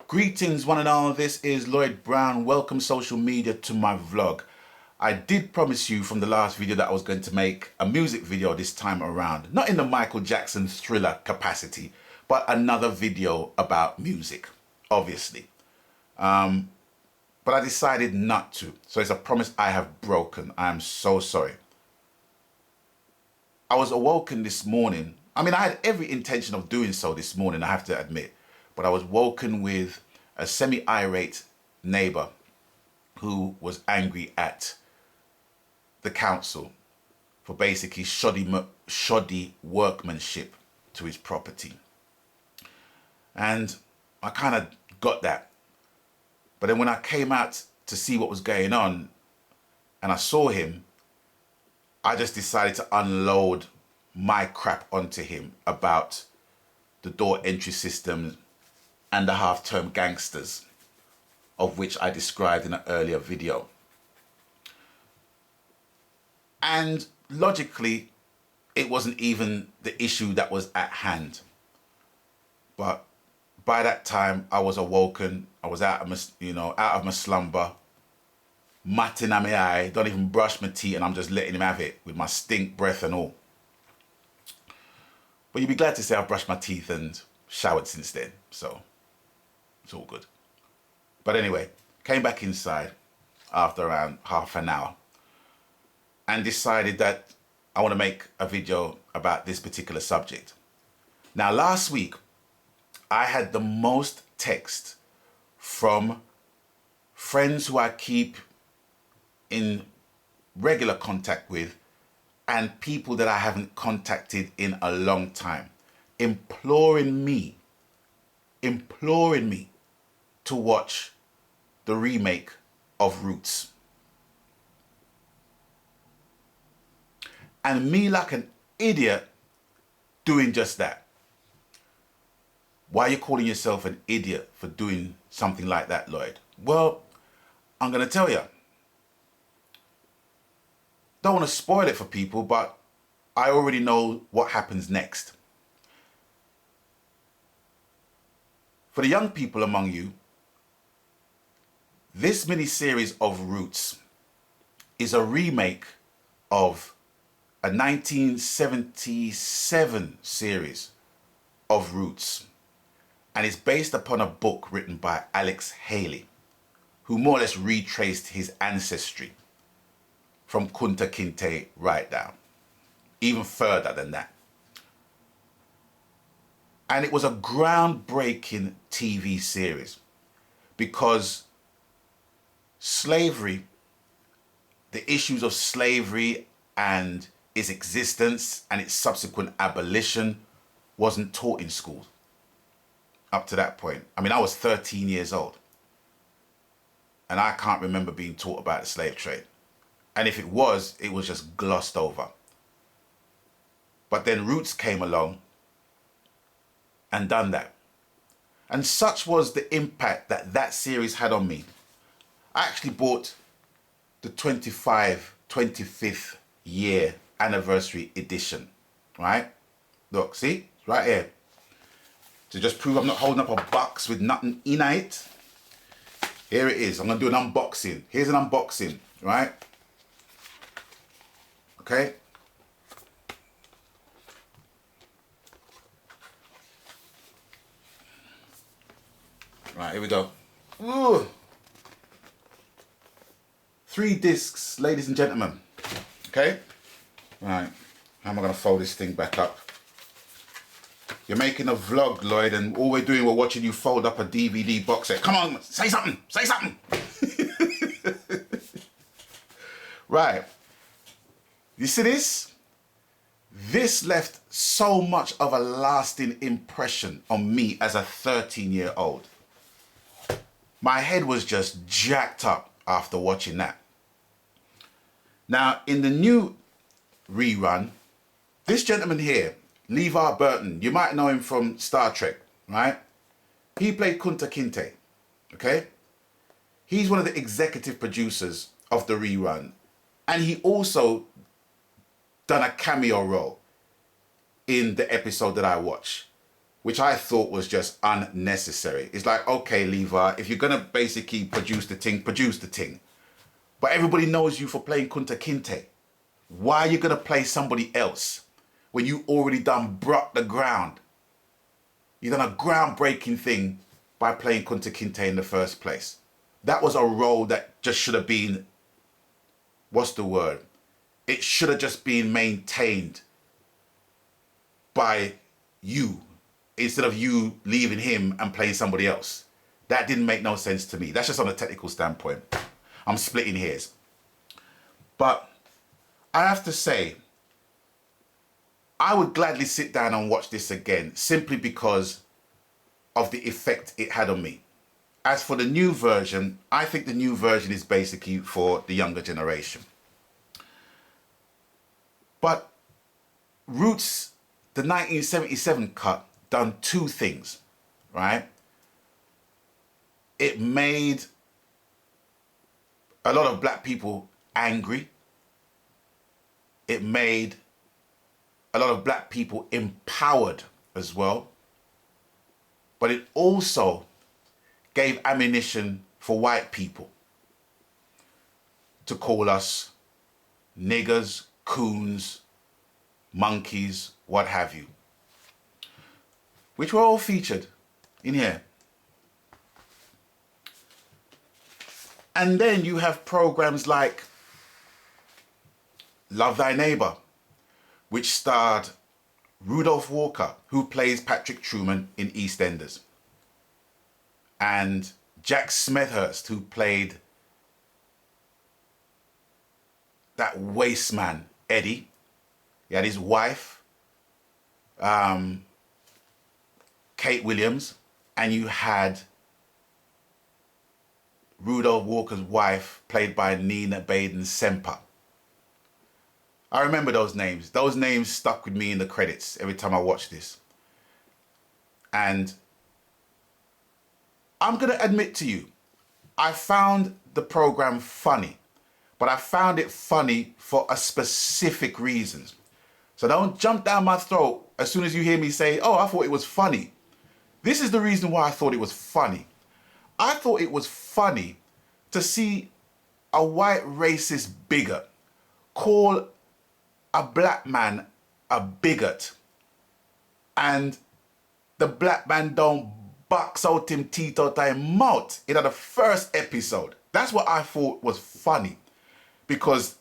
Greetings one and all, this is Lloyd Brown. Welcome social media to my vlog. I did promise you from the last video that I was going to make a music video this time around. Not in the Michael Jackson Thriller capacity, but another video about music, obviously. But I decided not to. So it's a promise I have broken. I am so sorry. I was awoken this morning. I mean, I had every intention of doing so this morning, I have to admit. But I was woken with a semi-irate neighbor who was angry at the council for basically shoddy workmanship to his property. And I kind of got that. But then when I came out to see what was going on and I saw him, I just decided to unload my crap onto him about the door entry system and the half-term gangsters, of which I described in an earlier video. And logically, it wasn't even the issue that was at hand. But by that time, I was awoken. I was out of my slumber, matting at my eye, don't even brush my teeth, and I'm just letting him have it with my stink breath and all. But you'd be glad to say I've brushed my teeth and showered since then, so it's all good. But anyway, came back inside after around half an hour and decided that I want to make a video about this particular subject. Now, last week, I had the most text from friends who I keep in regular contact with and people that I haven't contacted in a long time, imploring me to watch the remake of Roots. And me like an idiot doing just that. Why are you calling yourself an idiot for doing something like that, Lloyd? Well, I'm going to tell you. Don't want to spoil it for people, but I already know what happens next. For the young people among you, this miniseries of Roots is a remake of a 1977 series of Roots, and it's based upon a book written by Alex Haley, who more or less retraced his ancestry from Kunta Kinte right down, even further than that. And it was a groundbreaking TV series because slavery, the issues of slavery and its existence and its subsequent abolition wasn't taught in schools up to that point. I mean, I was 13 years old and I can't remember being taught about the slave trade. And if it was just glossed over. But then Roots came along and done that. And such was the impact that that series had on me. I actually bought the 25th year anniversary edition, right? Look, see, it's right here. To just prove I'm not holding up a box with nothing in it. Here it is. I'm gonna do an unboxing. Here's an unboxing, right? Okay. Right, here we go. Ooh. 3 discs, ladies and gentlemen. Okay? Right. How am I going to fold this thing back up? You're making a vlog, Lloyd, and all we're doing, we're watching you fold up a DVD box set. Come on, say something. Say something. Right. You see this? This left so much of a lasting impression on me as a 13-year-old. My head was just jacked up after watching that. Now, in the new rerun, this gentleman here, LeVar Burton, you might know him from Star Trek, right? He played Kunta Kinte, okay? He's one of the executive producers of the rerun. And he also done a cameo role in the episode that I watched, which I thought was just unnecessary. It's like, okay, Levi, if you're gonna basically produce the thing, produce the thing. But everybody knows you for playing Kunta Kinte. Why are you gonna play somebody else when you already done broke the ground? You done a groundbreaking thing by playing Kunta Kinte in the first place. That was a role that just should have been, what's the word? It should have just been maintained by you instead of you leaving him and playing somebody else. That didn't make no sense to me. That's just on a technical standpoint. I'm splitting hairs. But I have to say, I would gladly sit down and watch this again simply because of the effect it had on me. As for the new version, I think the new version is basically for the younger generation. But Roots, the 1977 cut, done two things, right? It made a lot of black people angry. It made a lot of black people empowered as well. But it also gave ammunition for white people to call us niggers, coons, monkeys, what have you, which were all featured in here. And then you have programs like Love Thy Neighbor, which starred Rudolph Walker, who plays Patrick Truman in EastEnders, and Jack Smethurst, who played that waste man, Eddie. He had his wife, Kate Williams, and you had Rudolph Walker's wife, played by Nina Baden Semper. I remember those names. Those names stuck with me in the credits every time I watched this. And I'm going to admit to you, I found the program funny, but I found it funny for a specific reason. So don't jump down my throat as soon as you hear me say, oh, I thought it was funny. This is the reason why I thought it was funny. I thought it was funny to see a white racist bigot call a black man a bigot, and the black man don't box out him teeth out him mouth in the first episode. That's what I thought was funny, because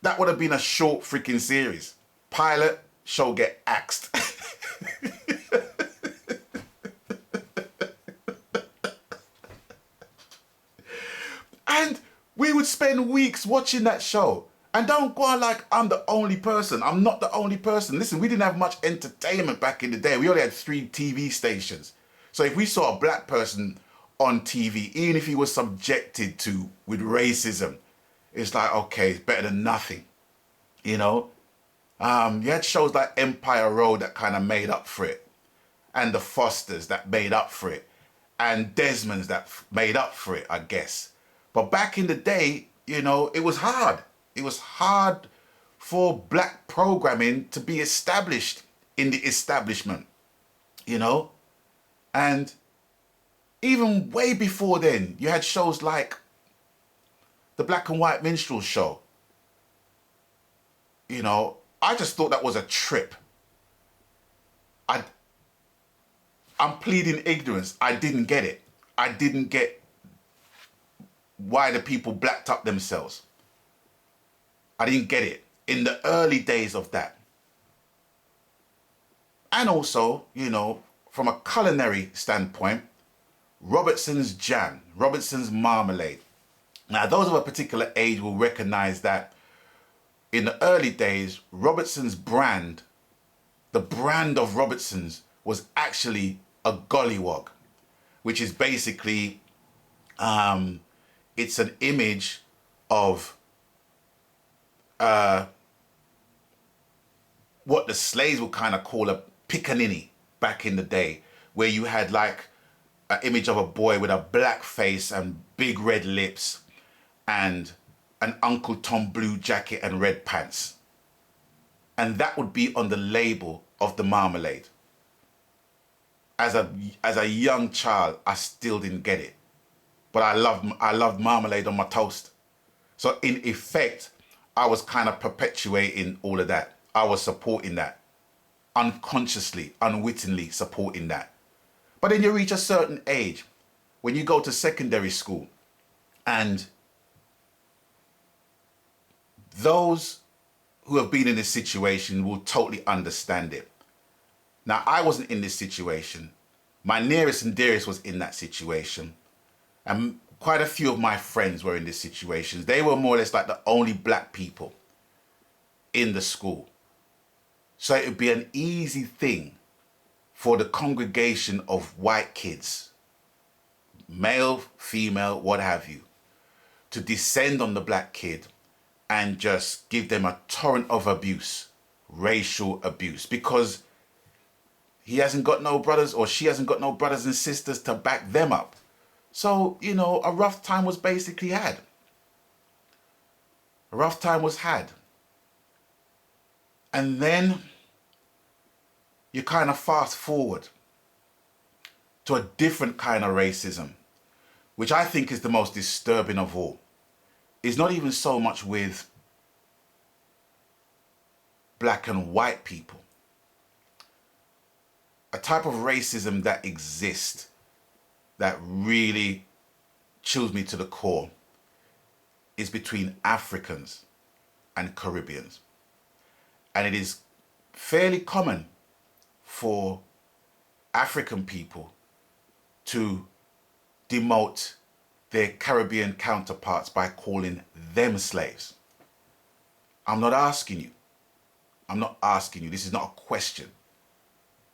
that would have been a short freaking series. Pilot, show get axed. And we would spend weeks watching that show. And don't go on like I'm the only person. I'm not the only person. Listen, we didn't have much entertainment back in the day. We only had 3 TV stations. So if we saw a black person on TV, even if he was subjected to with racism, it's like, okay, it's better than nothing. You know? You had shows like Empire Road that kind of made up for it. And the Fosters that made up for it. And Desmond's that made up for it, I guess. But back in the day, you know, it was hard. It was hard for black programming to be established in the establishment, you know? And even way before then, you had shows like the Black and White Minstrel Show. You know, I just thought that was a trip. I'm pleading ignorance. I didn't get it. I didn't get why the people blacked up themselves. I didn't get it in the early days of that. And also, you know, from a culinary standpoint, Robertson's Jam, Robertson's Marmalade. Now, those of a particular age will recognize that in the early days, Robertson's brand, the brand of Robertson's, was actually a gollywog, which is basically, it's an image of what the slaves would kind of call a pickaninny back in the day, where you had like an image of a boy with a black face and big red lips and an Uncle Tom blue jacket and red pants. And that would be on the label of the marmalade. as a young child, I still didn't get it. But I loved marmalade on my toast. So in effect, I was kind of perpetuating all of that. I was supporting that. Unconsciously, unwittingly supporting that. But then you reach a certain age when you go to secondary school, and those who have been in this situation will totally understand it. Now, I wasn't in this situation. My nearest and dearest was in that situation. And quite a few of my friends were in this situation. They were more or less like the only black people in the school. So it would be an easy thing for the congregation of white kids, male, female, what have you, to descend on the black kid and just give them a torrent of abuse, racial abuse, because he hasn't got no brothers, or she hasn't got no brothers and sisters to back them up. So, you know, a rough time was basically had. A rough time was had. And then you kind of fast forward to a different kind of racism, which I think is the most disturbing of all. It's not even so much with black and white people. A type of racism that exists that really chills me to the core is between Africans and Caribbeans. And it is fairly common for African people to demote their Caribbean counterparts by calling them slaves. I'm not asking you. I'm not asking you. This is not a question.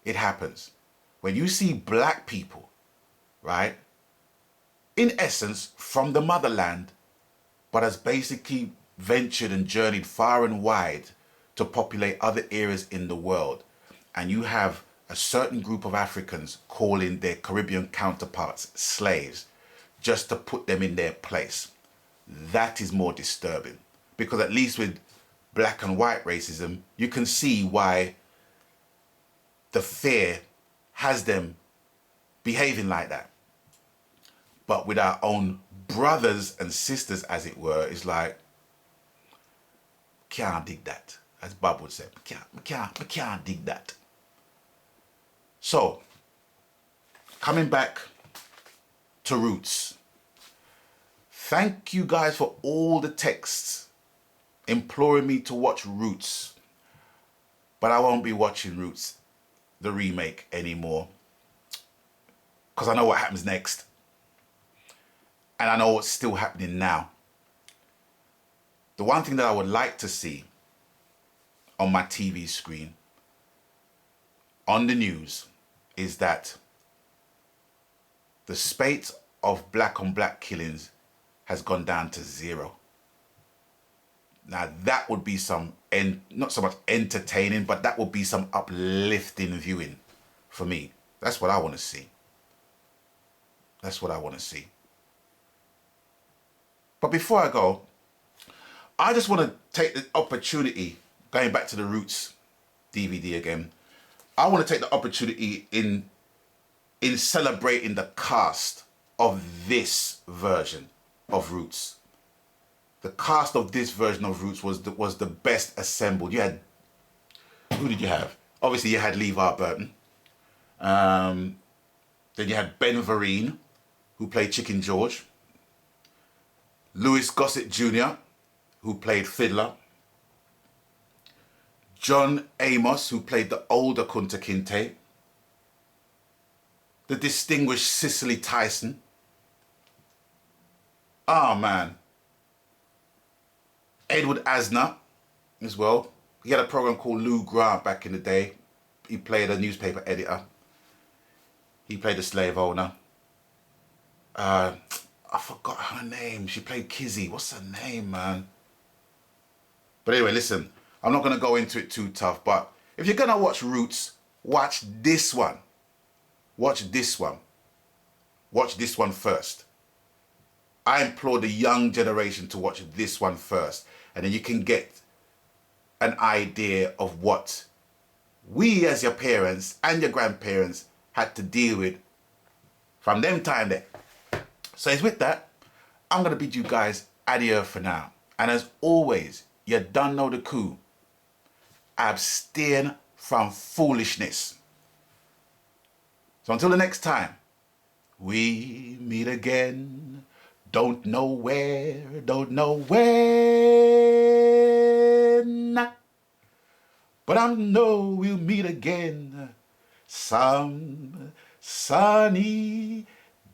It happens. When you see black people, right, in essence from the motherland, but has basically ventured and journeyed far and wide to populate other areas in the world, and you have a certain group of Africans calling their Caribbean counterparts slaves just to put them in their place, that is more disturbing. Because at least with black and white racism, you can see why the fear has them behaving like that. But with our own brothers and sisters, as it were, it's like, can't dig that. As Bob would say, can't dig that. So, coming back to Roots. Thank you guys for all the texts imploring me to watch Roots. But I won't be watching Roots, the remake, anymore. Because I know what happens next. And I know what's still happening now. The one thing that I would like to see on my TV screen, on the news, is that the spate of black on black killings has gone down to 0. Now that would be some, not so much entertaining, but that would be some uplifting viewing for me. That's what I want to see. That's what I want to see. But before I go, I just want to take the opportunity, going back to the Roots DVD again, I want to take the opportunity in celebrating the cast of this version of Roots. The cast of this version of Roots was the best assembled. You had, who did you have? Obviously you had Levi Burton. Then you had Ben Vereen, who played Chicken George. Louis Gossett Jr., who played Fiddler. John Amos, who played the older Kunta Kinte. The distinguished Cicely Tyson. Oh man. Edward Asner as well. He had a program called Lou Grant back in the day. He played a newspaper editor. He played a slave owner. I forgot her name. She played Kizzy. What's her name, man? But anyway, listen. I'm not going to go into it too tough, but if you're going to watch Roots, watch this one. Watch this one. Watch this one first. I implore the young generation to watch this one first, and then you can get an idea of what we as your parents and your grandparents had to deal with from them time there. So it's with that, I'm going to bid you guys adieu for now. And as always, you don't know the coup. Abstain from foolishness. So until the next time, we meet again. Don't know where, don't know when. But I know we'll meet again some sunny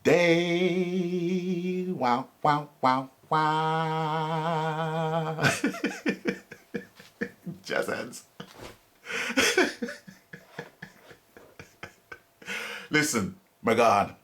day. Wow, wow, wow, wow. Jazz hands. Listen, my God.